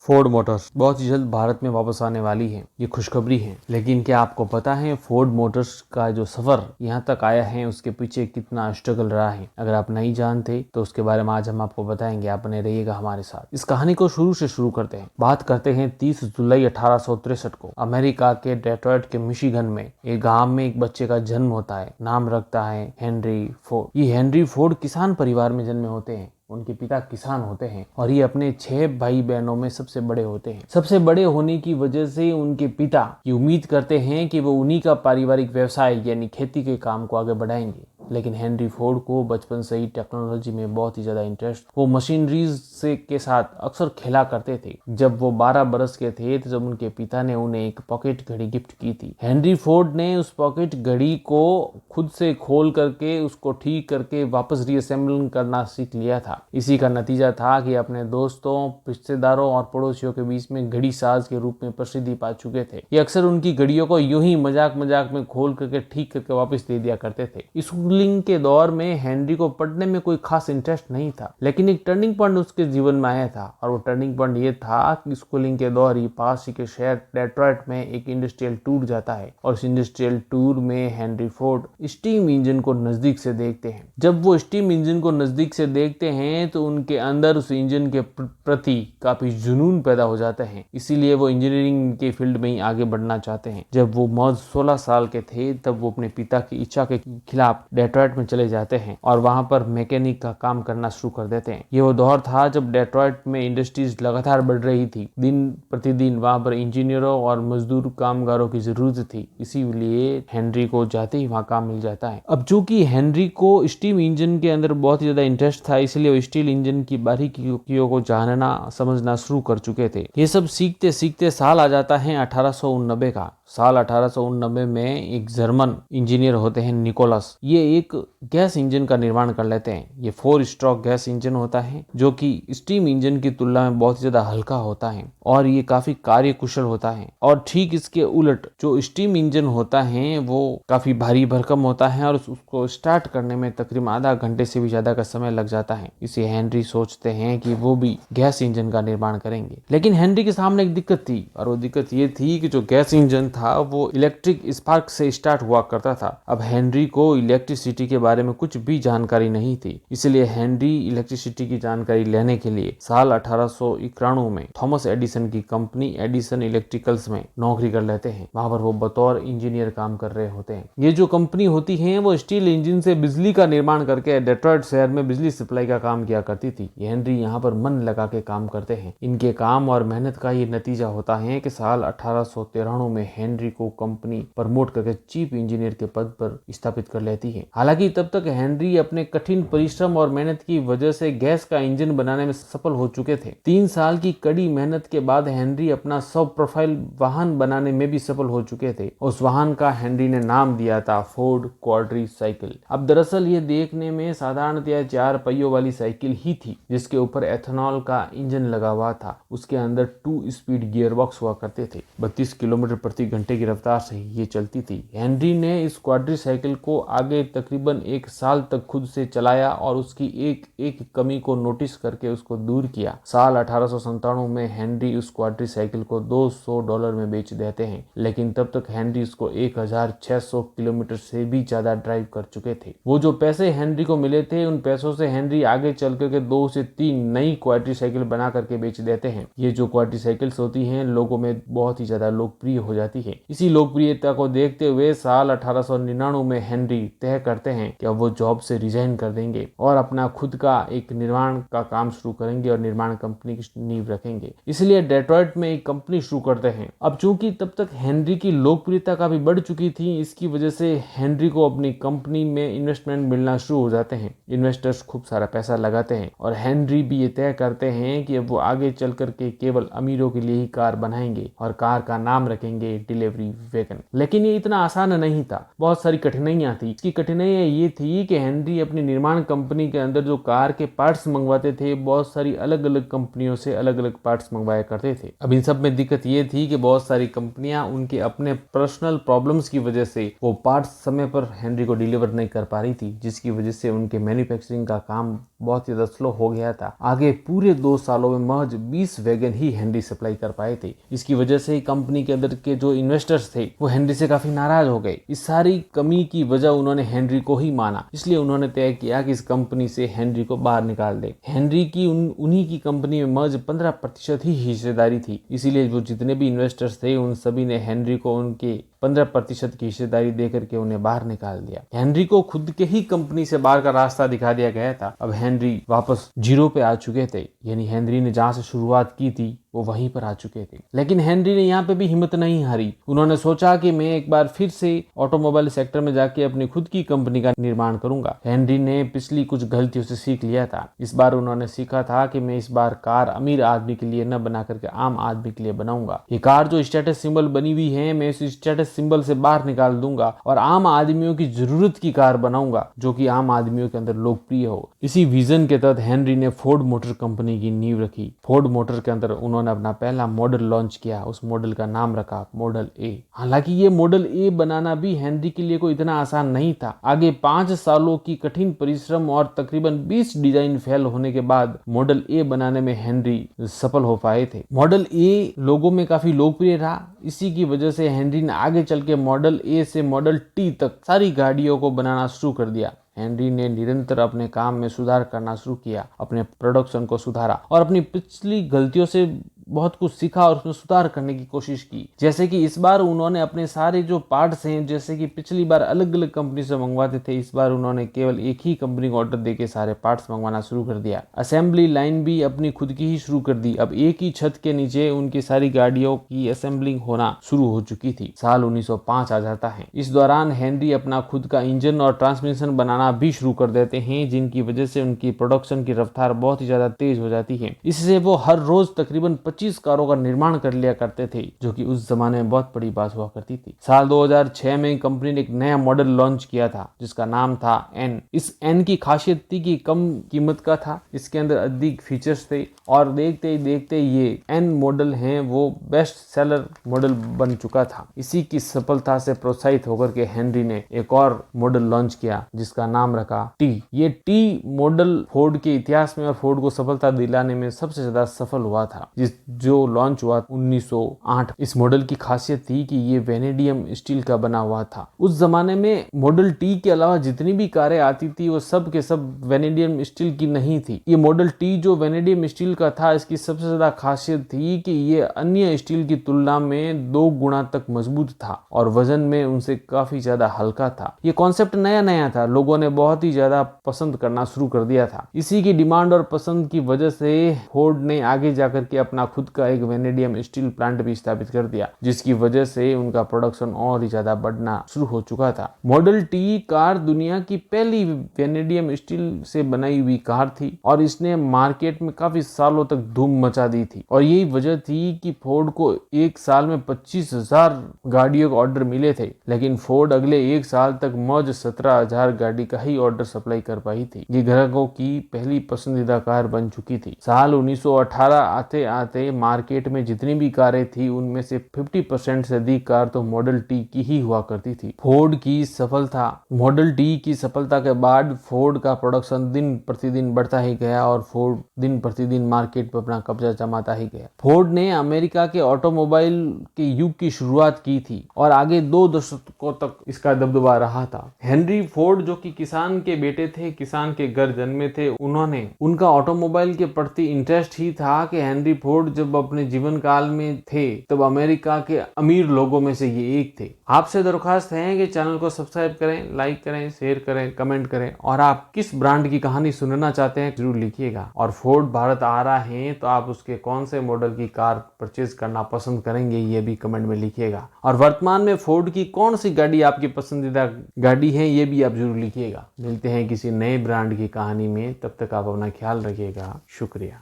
Ford Motors बहुत ही जल्द भारत में वापस आने वाली है, ये खुशखबरी है। लेकिन क्या आपको पता है फोर्ड मोटर्स का जो सफर यहाँ तक आया है उसके पीछे कितना स्ट्रगल रहा है? अगर आप नहीं जानते तो उसके बारे में आज हम आपको बताएंगे। आप बने रहिएगा हमारे साथ। इस कहानी को शुरू से शुरू करते हैं। बात करते हैं 30 जुलाई 1863 को अमेरिका के डेट्रॉइट के मिशिगन में एक गांव में एक बच्चे का जन्म होता है। नाम रखता है हेनरी फोर्ड। ये हेनरी फोर्ड किसान परिवार में जन्मे होते हैं। उनके पिता किसान होते हैं और ये अपने 6 भाई बहनों में सबसे बड़े होते हैं। सबसे बड़े होने की वजह से उनके पिता की उम्मीद करते हैं कि वो उन्हीं का पारिवारिक व्यवसाय यानी खेती के काम को आगे बढ़ाएंगे। लेकिन हेनरी फोर्ड को बचपन से ही टेक्नोलॉजी में बहुत ही ज्यादा इंटरेस्ट। वो मशीनरीज से के साथ अक्सर खेला करते थे। जब वो 12 बरस के थे तो जब उनके पिता ने उन्हें एक पॉकेट घड़ी गिफ्ट की थी। हेनरी फोर्ड ने उस पॉकेट घड़ी को खुद से खोल करके उसको ठीक करके वापस रीअसेंबल करना सीख लिया था। इसी का नतीजा था कि अपने दोस्तों, रिश्तेदारों और पड़ोसियों के बीच में घड़ी साज के रूप में प्रसिद्धि पा चुके थे। ये अक्सर उनकी घड़ियों को यूं ही मजाक मजाक में खोल करके ठीक करके वापस दे दिया करते थे। स्कूलिंग के दौर में हेनरी को पढ़ने में कोई खास इंटरेस्ट नहीं था, लेकिन एक टर्निंग पॉइंट उसके जीवन में आया था और वो टर्निंग पॉइंट ये था कि स्कूलिंग के दौर ही पास ही के शहर डेट्रॉइट में एक इंडस्ट्रियल टूर जाता है और इस इंडस्ट्रियल टूर में हेनरी फोर्ड स्टीम इंजन को नजदीक से देखते हैं। जब वो स्टीम इंजन को नजदीक से देखते हैं तो उनके अंदर उस इंजन के प्रति काफी जुनून पैदा हो जाता है। इसीलिए वो इंजीनियरिंग के फील्ड में ही आगे बढ़ना चाहते हैं। जब वो महज 16 साल के थे तब वो अपने पिता की इच्छा के खिलाफ डेट्रॉइट में चले जाते हैं और वहां पर मैकेनिक का काम करना शुरू कर देते हैं। ये वो दौर था जब डेट्रॉइट में इंडस्ट्रीज लगातार बढ़ रही थी। दिन प्रतिदिन वहां पर इंजीनियरों और मजदूर कामगारों की जरूरत थी। इसीलिए हेनरी को जाते ही वहां काम मिल जाता है। अब चूंकि हेनरी को स्टीम इंजन के अंदर बहुत ही ज्यादा इंटरेस्ट था, इसलिए वो स्टील इंजन की बारीकियों को जानना समझना शुरू कर चुके थे। ये सब सीखते सीखते साल आ जाता है 1889 का। साल 1889 में एक जर्मन इंजीनियर होते हैं निकोलस। ये एक गैस इंजन का निर्माण कर लेते हैं। ये 4 स्ट्रोक गैस इंजन होता है जो कि स्टीम इंजन की तुलना में बहुत ज्यादा हल्का होता है और ये काफी कार्य कुशल होता है। और ठीक इसके उलट जो स्टीम इंजन होता है वो काफी भारी भरकम होता है और उसको स्टार्ट करने में तकरीबन आधा घंटे से भी ज्यादा का समय लग जाता है। इसे हेनरी सोचते हैं कि वो भी गैस इंजन का निर्माण करेंगे। लेकिन हेनरी के सामने एक दिक्कत थी और वो दिक्कत ये थी कि जो गैस इंजन था वो इलेक्ट्रिक स्पार्क से स्टार्ट हुआ करता था। अब हेनरी को इलेक्ट्रिसिटी के बारे में कुछ भी जानकारी नहीं थी, इसलिए हेनरी इलेक्ट्रिसिटी की जानकारी लेने के लिए साल 1891 में थॉमस एडिसन की कंपनी एडिसन इलेक्ट्रिकल्स में नौकरी कर लेते हैं। वहां पर वो बतौर इंजीनियर काम कर रहे होते हैं। ये जो कंपनी होती है वो स्टील इंजन से बिजली का निर्माण करके डेट्रॉइट शहर में बिजली सप्लाई का काम किया करती थी। हेनरी यहाँ पर मन लगा के काम करते हैं। इनके काम और मेहनत का ये नतीजा होता है कि साल 1893 में हेनरी को कंपनी प्रमोट करके चीफ इंजीनियर के पद पर स्थापित कर लेती है। हालांकि तब तक हेनरी अपने कठिन परिश्रम और मेहनत की वजह से गैस का इंजन बनाने में सफल हो चुके थे। 3 साल की कड़ी मेहनत के बाद हेनरी अपना सब प्रोफाइल वाहन बनाने में भी सफल हो चुके थे। उस वाहन का हेनरी ने नाम दिया था फोर्ड क्वाड्री साइकिल। अब दरअसल ये देखने में साधारणतया 4 पहियों वाली साइकिल ही थी जिसके ऊपर एथेनॉल का इंजन लगा हुआ था। उसके अंदर 2 स्पीड गियर बॉक्स हुआ करते थे। 32 किलोमीटर प्रति घंटे की रफ्तार से ये चलती थी। हेनरी ने इस क्वाड्री साइकिल को आगे तकरीबन 1 साल तक खुद से चलाया और उसकी एक एक कमी को नोटिस करके उसको दूर किया। साल 1897 में हेनरी उस क्वाड्री साइकिल को $200 में बेच देते हैं। लेकिन तब तक हेनरी उसको 1600 किलोमीटर से भी ज्यादा ड्राइव कर चुके थे। वो जो पैसे हेनरी को मिले थे उन पैसों से हेनरी आगे चल करके 2 से 3 नई क्वाड्री साइकिल बना करके बेच देते हैं। ये जो क्वाड्री साइकिल्स होती हैं लोगों में बहुत ही ज्यादा लोकप्रिय हो जाती है। इसी लोकप्रियता को देखते हुए साल 1899 में हेनरी तय करते हैं कि अब वो जॉब से रिजाइन कर देंगे और अपना खुद का एक निर्माण का काम शुरू करेंगे और निर्माण कंपनी की नींव रखेंगे। इसलिए डेट्रॉइट में एक कंपनी शुरू करते हैं। अब चूंकि तब तक हेनरी की लोकप्रियता काफी बढ़ चुकी थी, इसकी वजह से हेनरी को अपनी कंपनी में इन्वेस्टमेंट मिलना शुरू हो जाते हैं। इन्वेस्टर्स खूब सारा पैसा लगाते हैं और हेनरी भी ये तय करते हैं कि अब वो आगे चल करके केवल अमीरों के लिए ही कार बनाएंगे और कार का नाम रखेंगे डिलीवरी वैगन। लेकिन ये इतना आसान नहीं था, बहुत सारी कठिनाइयां थी। इसकी कठिनाइयां ये थी कि हेनरी अपनी निर्माण कंपनी के अंदर जो कार के पार्ट्स मंगवाते थे बहुत सारी अलग अलग कंपनियों से अलग अलग पार्ट्स मंगवाया करते थे। अब इन सब में दिक्कत ये थी कि बहुत सारी कंपनियां उनके अपने पर्सनल प्रॉब्लम्स की वजह से वो पार्ट्स समय पर हेनरी को डिलीवर नहीं कर पा रही थी, जिसकी वजह से उनके मैन्युफैक्चरिंग का काम बहुत ही ज्यादा स्लो हो गया था। आगे पूरे 2 सालों में महज 20 वैगन ही हेनरी सप्लाई कर पाए थे। इसकी वजह से कंपनी के अंदर के जो इन्वेस्टर्स थे वो हेनरी से काफी नाराज हो गए। इस सारी कमी की वजह उन्होंने हेनरी को ही माना, इसलिए उन्होंने तय किया कि इस कंपनी से हेनरी को बाहर निकाल दे। हेनरी की उन्हीं की कंपनी में महज 15% ही हिस्सेदारी थी, इसीलिए वो जितने भी इन्वेस्टर्स थे उन सभी ने हेनरी को उनके 15% की हिस्सेदारी देकर के उन्हें बाहर निकाल दिया। हेनरी को खुद के ही कंपनी से बाहर का रास्ता दिखा दिया गया था। अब हेनरी वापस जीरो पे आ चुके थे, यानी हेनरी ने जहां से शुरुआत की थी वो वहीं पर आ चुके थे। लेकिन हेनरी ने यहाँ पे भी हिम्मत नहीं हारी। उन्होंने सोचा कि मैं एक बार फिर से ऑटोमोबाइल सेक्टर में जाके अपनी खुद की कंपनी का निर्माण करूंगा। हेनरी ने पिछली कुछ गलतियों से सीख लिया था। इस बार उन्होंने सीखा था कि मैं इस बार कार अमीर आदमी के लिए न बना करके आम आदमी के लिए बनाऊंगा। ये कार जो स्टेटस सिंबल बनी हुई है, मैं इस स्टेटस सिंबल से बाहर निकाल दूंगा और आम आदमियों की जरूरत की कार बनाऊंगा जो कि आम आदमियों के अंदर लोकप्रिय हो। इसी विजन के तहत हेनरी ने फोर्ड मोटर कंपनी की नींव रखी। फोर्ड मोटर के अंदर उन्होंने अपना पहला मॉडल लॉन्च किया। उस मॉडल का नाम रखा मॉडल ए। हालांकि ये मॉडल ए बनाना भी हेनरी के लिए कोई इतना आसान नहीं था। आगे 5 सालों की कठिन परिश्रम और तकरीबन 20 डिजाइन फेल होने के बाद मॉडल ए बनाने में हेनरी सफल हो पाए थे। मॉडल ए लोगों में काफी लोकप्रिय रहा। इसी की वजह से हेनरी ने आगे चल के मॉडल ए से मॉडल टी तक सारी गाड़ियों को बनाना शुरू कर दिया। हेनरी ने निरंतर अपने काम में सुधार करना शुरू किया, अपने प्रोडक्शन को सुधारा और अपनी पिछली गलतियों से बहुत कुछ सीखा और उसमें सुधार करने की कोशिश की। जैसे कि इस बार उन्होंने अपने सारे जो पार्ट्स हैं, जैसे कि पिछली बार अलग अलग कंपनी से मंगवाते थे, इस बार उन्होंने केवल एक ही कंपनी को ऑर्डर देके सारे पार्ट्स मंगवाना शुरू कर दिया। असेंबली लाइन भी अपनी खुद की ही शुरू कर दी। अब एक ही छत के नीचे उनकी सारी गाड़ियों की असेंबलिंग होना शुरू हो चुकी थी। साल 1905 आ जाता है। इस दौरान हेनरी अपना खुद का इंजन और ट्रांसमिशन बनाना भी शुरू कर देते हैं, जिनकी वजह से उनकी प्रोडक्शन की रफ्तार बहुत ही ज्यादा तेज हो जाती है। इससे वो हर रोज तकरीबन 25 कारों का निर्माण कर लिया करते थे, जो कि उस जमाने में बहुत बड़ी बात हुआ करती थी। साल 2006 में कंपनी ने एक नया मॉडल लॉन्च किया था जिसका नाम था एन। इस एन की खासियत थी कि कम कीमत का था, इसके अंदर अधिक फीचर्स थे और देखते ही देखते ये एन मॉडल है वो बेस्ट सेलर मॉडल बन चुका था। इसी की सफलता से प्रोत्साहित होकर के हेनरी ने एक और मॉडल लॉन्च किया जिसका नाम रखा टी। ये टी मॉडल फोर्ड के इतिहास में और फोर्ड को सफलता दिलाने में सबसे ज्यादा सफल हुआ था, जो लॉन्च हुआ 1908। इस मॉडल की खासियत थी कि ये वेनेडियम स्टील का बना हुआ था। उस जमाने में मॉडल टी के अलावा जितनी भी कारें आती थी वो सब के सब वेनेडियम स्टील की नहीं थी। ये मॉडल टी जो वेनेडियम स्टील का था, इसकी सबसे ज्यादा खासियत थी कि ये अन्य स्टील की तुलना में 2 गुना तक मजबूत था और वजन में उनसे काफी ज्यादा हल्का था। ये कॉन्सेप्ट नया नया था, लोगों ने बहुत ही ज्यादा पसंद करना शुरू कर दिया था। इसी की डिमांड और पसंद की वजह से फोर्ड ने आगे जाकर के अपना खुद का एक वेनेडियम स्टील प्लांट भी स्थापित कर दिया, जिसकी वजह से उनका प्रोडक्शन और ही ज्यादा बढ़ना शुरू हो चुका था। मॉडल टी कार दुनिया की पहली वेनेडियम स्टील से बनाई हुई कार थी और इसने मार्केट में काफी सालों तक धूम मचा दी थी और यही वजह थी कि फोर्ड को एक साल में 25,000 गाड़ियों के ऑर्डर मिले थे, लेकिन फोर्ड अगले एक साल तक मौज 17,000 गाड़ी का ही ऑर्डर सप्लाई कर पाई थी। ये ग्राहकों की पहली पसंदीदा कार बन चुकी थी। साल 1918 आते आते मार्केट में जितनी भी कारें थी उनमें से 50% से अधिक कार तो मॉडल टी की ही हुआ करती थी। फोर्ड की सफलता मॉडल टी की सफलता के बाद फोर्ड का प्रोडक्शन दिन प्रतिदिन बढ़ता ही गया और फोर्ड दिन प्रतिदिन मार्केट पर अपना कब्जा जमाता ही गया। फोर्ड ने अमेरिका के ऑटोमोबाइल के युग की शुरुआत की थी और आगे 2 दशकों तक इसका दबदबा रहा था। हेनरी फोर्ड जो कि किसान के बेटे थे, किसान के घर जन्मे थे, उन्होंने उनका ऑटोमोबाइल के प्रति इंटरेस्ट ही था कि हेनरी फोर्ड जब अपने जीवन काल में थे तब अमेरिका के अमीर लोगों में से ये एक थे। आपसे दरख्वास्त है कि चैनल को सब्सक्राइब करें, लाइक करें, शेयर करें, कमेंट करें और आप किस ब्रांड की कहानी सुनना चाहते हैं जरूर लिखिएगा। और फोर्ड भारत आ रहा है तो आप उसके कौन से मॉडल की कार परचेज करना पसंद करेंगे ये भी कमेंट में लिखिएगा। और वर्तमान में फोर्ड की कौन सी गाड़ी आपकी पसंदीदा गाड़ी है ये भी आप जरूर लिखिएगा। मिलते हैं किसी नए ब्रांड की कहानी में, तब तक आप अपना ख्याल रखिएगा। शुक्रिया।